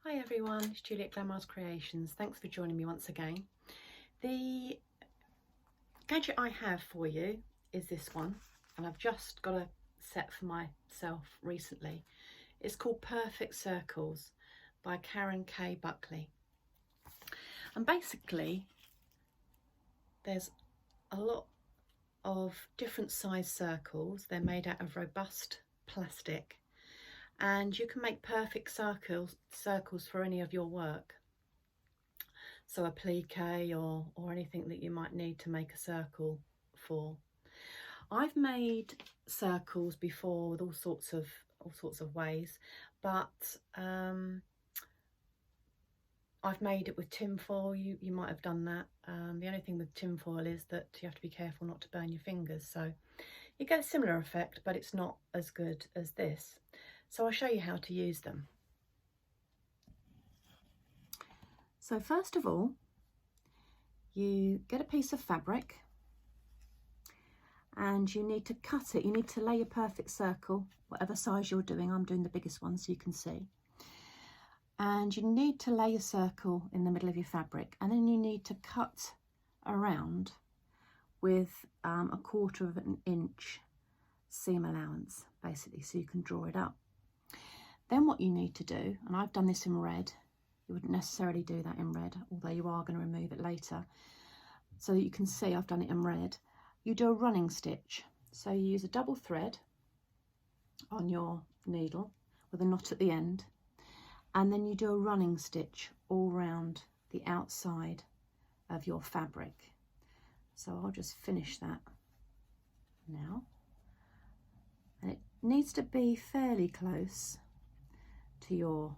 Hi everyone, it's Juliet Glamour's Creations. Thanks for joining me once again. The gadget I have for you is this one, and I've just got a set for myself recently. It's called Perfect Circles by Kay Buckley. And basically there's a lot of different size circles. They're made out of robust plastic, and you can make perfect circles for any of your work. So applique or anything that you might need to make a circle for. I've made circles before with all sorts of ways, but I've made it with tin foil. You might have done that. The only thing with tin foil is that you have to be careful not to burn your fingers, so you get a similar effect, but it's not as good as this. So I'll show you how to use them. So first of all, you get a piece of fabric and you need to cut it. You need to lay your perfect circle, whatever size you're doing. I'm doing the biggest one so you can see. And you need to lay your circle in the middle of your fabric, and then you need to cut around with 1/4 of an inch seam allowance, basically, so you can draw it up. Then what you need to do, and I've done this in red, you wouldn't necessarily do that in red, although you are going to remove it later. So that you can see I've done it in red. You do a running stitch. So you use a double thread on your needle with a knot at the end, and then you do a running stitch all round the outside of your fabric. So I'll just finish that now. And it needs to be fairly close to your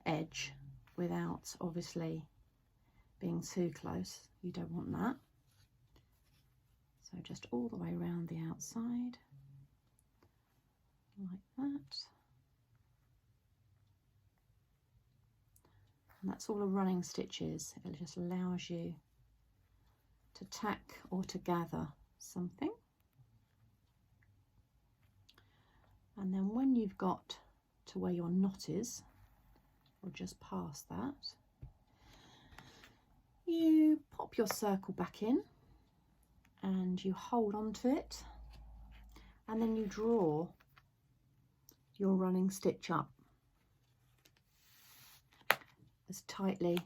edge without obviously being too close. You don't want that. So just all the way around the outside like that. And that's all a running stitch is. It just allows you to tack or to gather something. And then when you've got to where your knot is, or just past that, you pop your circle back in and you hold on to it, and then you draw your running stitch up as tightly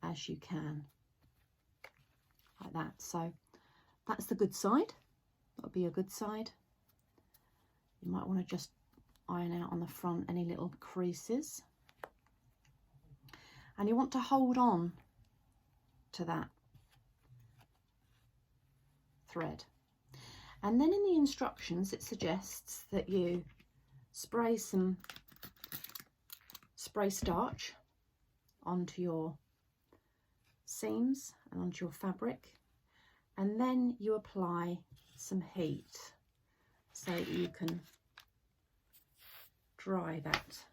as you can, like that. So that's the good side. That'll be a good side. You might want to just iron out on the front any little creases. And you want to hold on to that thread. And then in the instructions it suggests that you spray some spray starch onto your seams and onto your fabric, and then you apply some heat so that you can dry that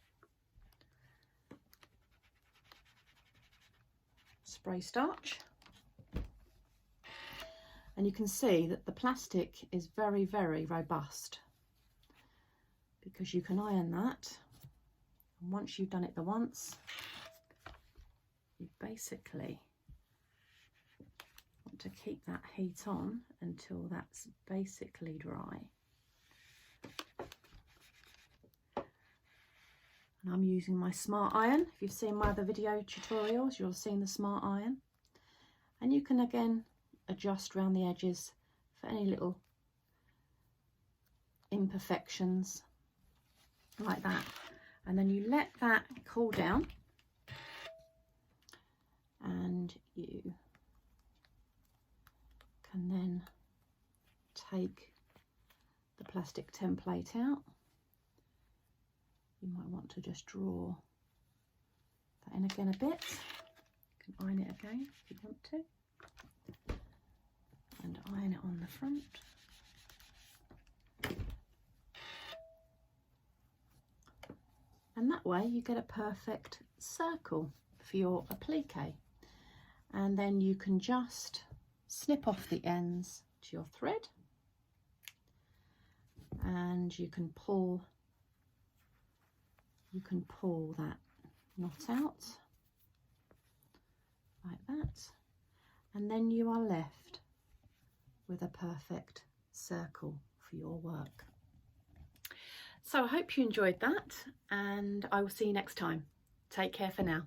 spray starch. And you can see that the plastic is very, very robust, because you can iron that, and once you've done it the once, you basically want to keep that heat on until that's basically dry. And I'm using my smart iron. If you've seen my other video tutorials, you'll have seen the smart iron. And you can again adjust around the edges for any little imperfections, like that. And then you let that cool down, and you can then take the plastic template out. You might want to just draw that in again a bit. You can iron it again if you want to, and iron it on the front. And that way you get a perfect circle for your applique. And then you can just snip off the ends to your thread, and you can pull you can pull that knot out like that, and then you are left with a perfect circle for your work. So I hope you enjoyed that, and I will see you next time. Take care for now.